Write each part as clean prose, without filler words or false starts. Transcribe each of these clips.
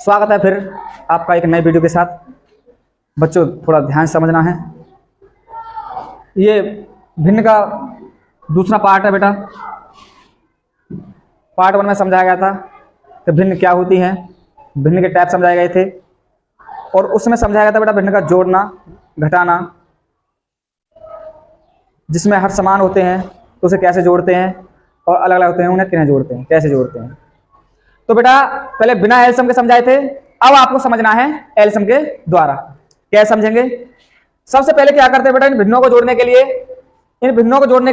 स्वागत है फिर आपका एक नए वीडियो के साथ। बच्चों थोड़ा ध्यान से समझना है। ये भिन्न का दूसरा पार्ट है बेटा। पार्ट 1 में समझाया गया था कि भिन्न क्या होती हैं, भिन्न के टाइप समझाए गए थे, और उसमें समझाया गया था बेटा भिन्न का जोड़ना घटाना, जिसमें हर समान होते हैं तो उसे कैसे जोड़ते हैं, और अलग अलग होते हैं उन्हें किन्हें जोड़ते हैं, कैसे जोड़ते हैं। तो बेटा पहले बिना एलसीएम के समझाए थे, अब आपको समझना है एलसीएम के द्वारा। क्या समझेंगे? सबसे पहले क्या करते हैं बेटा, इन भिन्नों को जोड़ने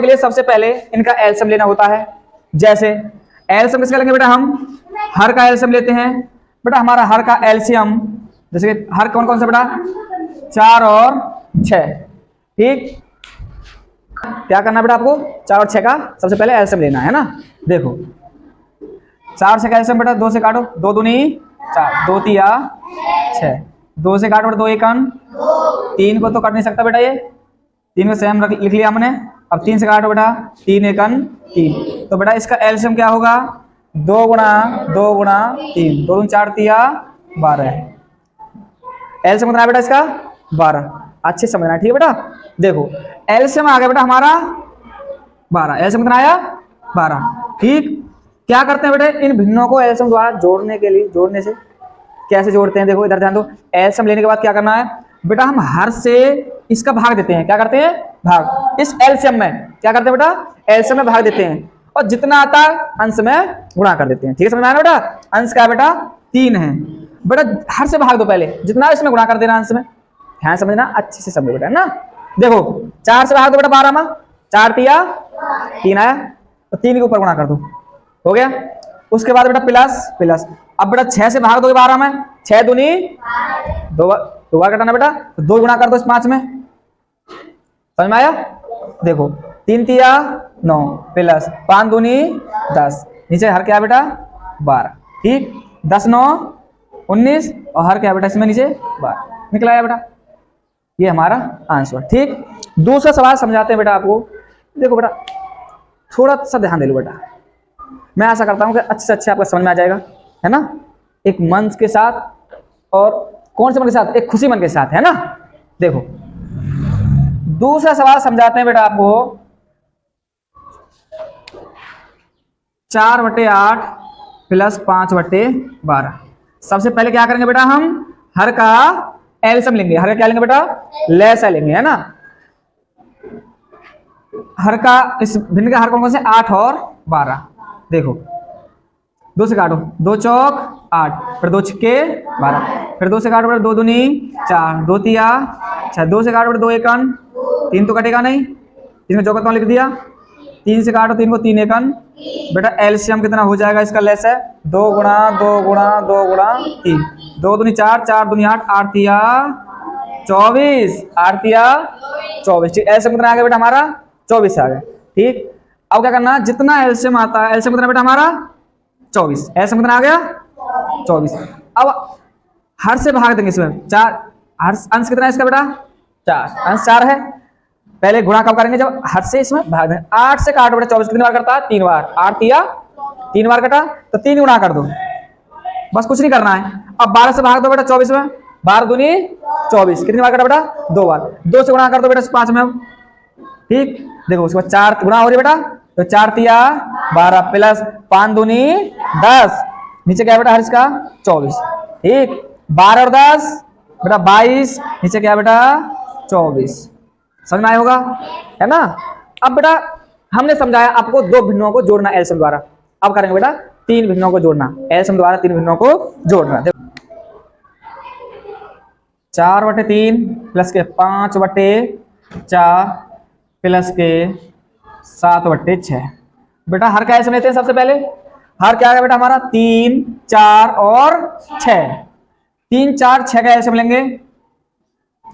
के लिए सबसे पहले इनका एलसीएम लेना होता है। जैसे एलसीएम किसका लेंगे बेटा, हम हर का एलसीएम लेते हैं। बेटा हमारा हर का एलसीएम, जैसे कि हर कौन कौन सा बेटा, 4 और 6। ठीक, क्या करना बेटा आपको, 4 और 6 का सबसे पहले एलसीएम लेना है ना। देखो 4 से एलसीएम बेटा 2 से काटो, 2 दूनी 4, 2 तिया 6, 2 से काटो बेटा 2 एकन 3 को तो कट नहीं सकता बेटा, ये 3 को सेम लिख लिया हमने। अब 3 से काटो बेटा 3 एकन 3, तो बेटा इसका एलसीएम क्या होगा, 2 गुणा 2 गुणा 3, 2 दूनी 4 तिया 12। एलसीएम कितना है बेटा इसका, 12। अच्छे समझना है, ठीक है बेटा। देखो एलसीएम आ गया बेटा हमारा 12, एलसीएम कितना आया 12। ठीक, क्या करते हैं बेटा, इन भिन्नों को एलसीएम द्वारा जोड़ने के लिए, जोड़ने से कैसे जोड़ते हैं, देखो इधर ध्यान दो। एलसीएम लेने के बाद क्या करना है बेटा, हम हर से इसका भाग देते हैं। क्या करते हैं, भाग। इस एलसीएम में क्या करते हैं बेटा, एलसीएम में भाग देते हैं, और जितना आता है अंश में गुणा कर देते हैं। ठीक है, समझ में आया बेटा। अंश का बेटा 3 है बेटा, हर से भाग दो पहले, जितना इसमें गुणा कर देना अंश में। ध्यान समझना, अच्छे से समझो बेटा ना। देखो 4 से भाग दो बेटा 12 में, 4 तिया 3 आया, तो 3 के ऊपर गुणा कर दो, हो गया। उसके बाद बेटा प्लस प्लस, अब बेटा 6 से भाग दोगे 12 में, 6 दूनी 2 बार कटाना बेटा, तो 2 गुणा कर दो इस 5 में। समझ में आया? देखो 3 तिया 9 प्लस 5 दूनी 10, नीचे हर क्या बेटा 12। ठीक, 10 9 19, और हर क्या बेटा इसमें नीचे 12 निकला है बेटा, ये हमारा आंसर। ठीक, दूसरा सवाल समझाते हैं बेटा आपको। देखो बेटा थोड़ा सा ध्यान दे लो बेटा, मैं आशा करता हूं कि अच्छे से अच्छे आपको समझ में आ जाएगा, है ना। एक मन के साथ, और कौन से मन के साथ, एक खुशी मन के साथ, है ना। देखो दूसरा सवाल समझाते हैं बेटा आपको। 4/8 प्लस 5/12। सबसे पहले क्या करेंगे बेटा, हम हर का एलसीएम लेंगे। हर का क्या लेंगे बेटा, लसा लेंगे, है ना। हर का, इस भिन्न का हर कौन कौन से, 8 और 12। देखो 2 से काटो, 2 चौक 8, फिर 2 छिक्के 12, फिर 2 से काटो बेटा 2 दूनी 4, 2 तिया 6, 2 से काटो बेटा 2 एकन 3 तो कटेगा नहीं, इसमें चौका तो लिख दिया। 3 से काटो 3 को 3 एकन बेटा, एलसीएम कितना हो जाएगा इसका, लेस है 2 गुणा 2 गुणा 2 गुणा 3, 2 दूनी 4, 4 दूनी 8, 8 तिया 24, 8 तिया 24। ठीक, एलसीएम कितना आ गया बेटा हमारा, 24 आ गया। ठीक, अब क्या करना, जितना एलसीएम आता है, एलसीएम कितना बेटा हमारा 24, एलसीएम कितना आ गया 24। अब हर से भाग देंगे इसमें 4, हर अंश कितना है इसका बेटा 4, अंश 4 है। पहले गुणा कब करेंगे, जब हर से इसमें भाग देंगे। 8 से काटो बेटा 24 कितनी बार करता है, 3 बार, 8 तिया 3 बार कटा, तो 3 गुणा कर दो, बस कुछ नहीं करना है। अब 12 से भाग दो बेटा 24 में, 12 दूनी 24, कितनी बार कटा बेटा 2 बार, 2 से गुणा कर दो बेटा 5 में। ठीक, देखो उसके बाद 4 गुणा हो रही बेटा, तो 4 तिया 12 प्लस 5 दूनी 10, नीचे क्या बेटा हर इसका 24। ठीक, 12 और 10 बेटा 22, नीचे क्या बेटा 24। समझ में आया होगा, है ना। अब बेटा हमने समझाया आपको 2 भिन्नों को जोड़ना एलसीएम द्वारा। अब करेंगे बेटा 3 भिन्नों को जोड़ना, एलसीएम द्वारा 3 भिन्नों को जोड़ना। देखो 4/3 प्लस के 5/4 प्लस के 7/6। बेटा हर का एलसीएम लेते हैं सबसे पहले। हर क्या है बेटा हमारा, 3 4 और 6, 3 4 6 का एलसीएम लेंगे।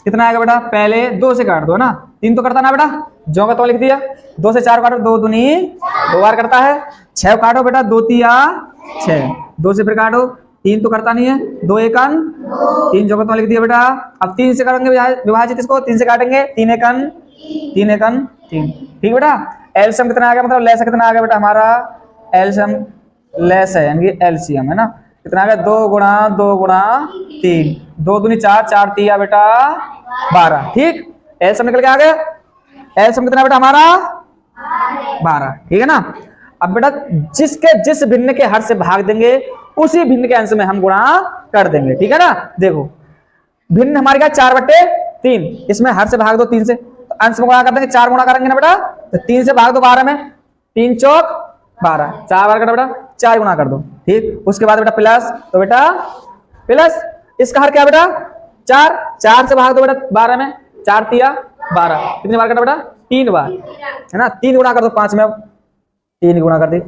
कितना आएगा बेटा, पहले 2 से काट दो ना, 3 तो करता ना बेटा, जो का तो लिख दिया। 2 से 4 काटो, 2 दूनी 2 बार करता है। 6 काटो बेटा, 2 तिया 6, 2 से फिर काटो, 3 तो करता नहीं है, 2 एकन 3, जो का तो लिख दिया बेटा। अब 3 से करेंगे विभाजित, इसको 3 से काटेंगे, 3 एकन 3 एकन 3। ठीक बेटा, एलसीएम कितना आ गया, मतलब लेस कितना आ गया बेटा हमारा, एलसीएम लेस है यानी कि एलसीएम, है ना। कितना आ गया, 2 गुणा 3, 2 दूनी 4, 4 तिया बेटा 12। ठीक, एलसीएम निकल के आ गया। एलसीएम कितना बेटा हमारा 12। ठीक है ना। अब बेटा जिस भिन्न के हर से भाग देंगे उसी भिन्न के अंश में हम गुणा कर देंगे। ठीक है ना। देखो भिन्न हमारे क्या 4/3, इसमें हर से भाग दो 3 से, तो अंश में गुणा कर देंगे, 4 गुणा करेंगे ना बेटा, तो 3 से भाग दो 12 में, 3 चौक 12, 4 बार बेटा 4 गुणा कर दो। ठीक, उसके बाद बेटा प्लस, तो बेटा प्लस इसका हर क्या बेटा 4, 4 से भाग दो बेटा 12 में, 4 तिया 12, कितनी बार कटा बेटा 3 बार, है ना। 3 गुणा कर दो 5 में, 3 गुणा कर दी।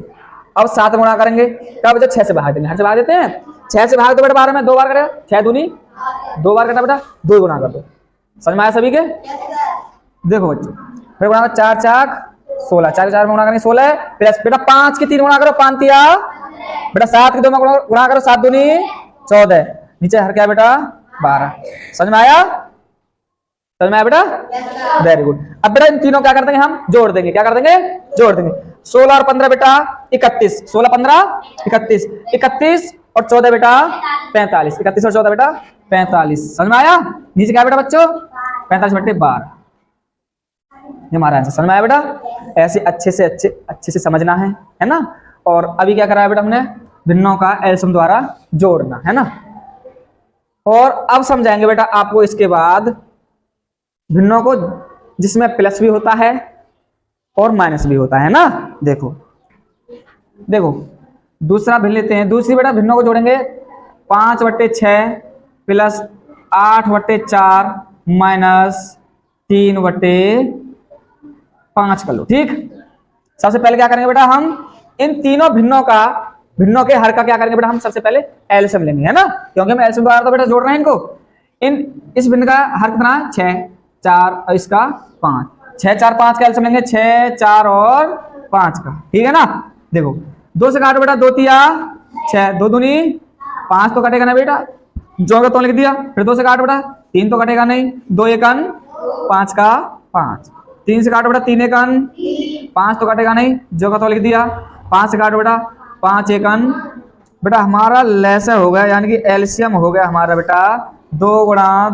अब 7 गुणा करेंगे, क्या बचा 6 से भाग देंगे, हर से भाग देते हैं, 6 से भाग दो बेटा 12 में, 2 बार करेगा, 6 दूनी 2 बार कटा बेटा, 2 गुणा कर दो। समझ में आया सभी के। देखो बच्चों फिर गुणा 4 चाक 16, 4 4 में गुणा करेंगे 16 प्लस बेटा 5 की 3 गुणा करो 5 तिया बेटा 7 की 2 में गुणा करो 7 दूनी 14, नीचे हर क्या बेटा 12। समझ में आया, समझ में आया बेटा, वेरी गुड। अब बेटा इन तीनों क्या कर देंगे हम जोड़ देंगे, क्या कर देंगे जोड़ देंगे। 16 और 15 बेटा 31, 16 15 31, 31 और 14 बेटा 45, 31 और 14 बेटा 45। समझ में आया। नीचे क्या बेटा बच्चों 45/12, ये हमारा आंसर। समझ में आया बेटा। ऐसे अच्छे से समझना है ना। और अभी क्या करा है बेटा हमने, भिन्नों का एलसीएम द्वारा जोड़ना है ना। और अब समझाएंगे बेटा आपको इसके बाद भिन्नों को जिसमें प्लस भी होता है और माइनस भी होता है ना। देखो दूसरा भिन्न लेते हैं, दूसरी बेटा भिन्नों को जोड़ेंगे 5/6 प्लस 8/4 माइनस 3/5 कर लो। ठीक, सबसे पहले क्या करेंगे बेटा हम इन तीनों भिन्नों के हर का क्या करेंगे बेटा, हम सबसे पहले एलसीएम लेंगे है ना, क्योंकि हम एलसीएम द्वारा तो बेटा जोड़ रहे हैं इनको। इस भिन्न का हर कितना 6 4 और इसका 5, 6 4 5 का एलसीएम लेंगे, 6 4 और 5 का। ठीक है ना। देखो 2 से काटो बेटा 2 तिया 6, 2 दूनी 5 तो कटेगा ना बेटा, जो का तो लिख दिया। फिर 2 से काटो बेटा 3 तो कटेगा नहीं, 2 एकन 5 का 5, 3 से काटो बेटा 3 एकन 5 तो कटेगा नहीं, जो का तो लिख दिया। 5 से काटो बेटा 5 एकन बेटा हमारा लैसे हो गया, यानी कि एलसीएम हो गया हमारा बेटा 2 गुणा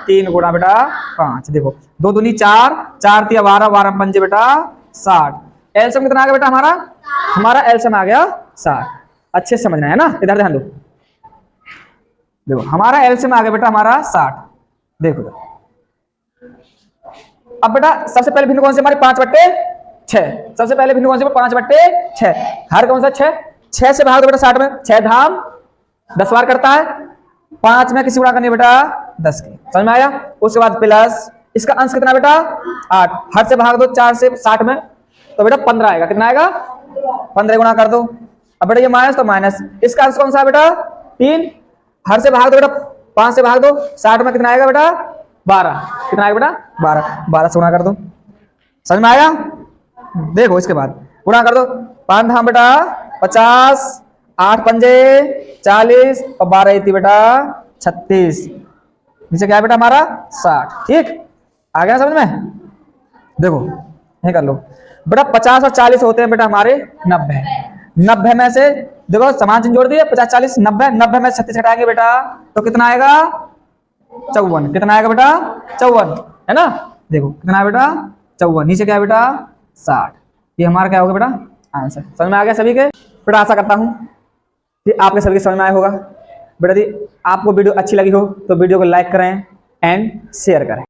3 गुणा बेटा 5। देखो 2 दूनी 4, 4 तिया 12, 12 पंजे बेटा 60। एलसीएम कितना आ गया बेटा हमारा एलसीएम आ गया 60। अच्छे से समझना है ना, इधर ध्यान दो। देखो हमारा एलसीएम आ गया बेटा हमारा 60। देखो अब बेटा सबसे पहले भिन्न कौन से हमारे 5/6, सबसे पहले भिन्न कौन से 5/6, हर कौन सा 6 से भाग दो बेटा 60 में, 6 धाम 10 बार करता है, 5 में किसी गुणा करनी बेटा 10 की। समझ में आया। उसके बाद प्लस इसका अंश कितना बेटा 8, हर से भाग दो 4 से 60 में, तो बेटा 15 आएगा। कितना आएगा 15 गुणा कर दो। अब बेटा ये माइनस तो माइनस, इसका अंश कौन सा है बेटा 3, हर से भाग दो बेटा 5 से भाग दो 60 में, कितना आएगा बेटा 12, कितना आएगा बेटा 12 से गुणा कर दो। समझ में आया। देखो इसके बाद गुणा कर दो, 5 धाम बेटा 50, 8 पंजे 40 और 12 इतनी बेटा 36, नीचे क्या है बेटा हमारा 60। ठीक आ गया समझ में। देखो यही कर लो बेटा 50 और 40 होते हैं बेटा हमारे 90, 90 में से देखो समान चिन्ह जोड़ दिए 50 40 90, 90 में 36 हटाएंगे बेटा तो कितना आएगा 54, कितना आएगा बेटा 54 है ना। देखो कितना है बेटा 54, नीचे क्या है बेटा 60। ये हमारा क्या होगा बेटा आंसर। समझ में आ गया सभी के बेटा। आशा करता हूं कि आपके सभी के समझ में आया होगा बेटा। यदि आपको वीडियो अच्छी लगी हो तो वीडियो को लाइक करें एंड शेयर करें।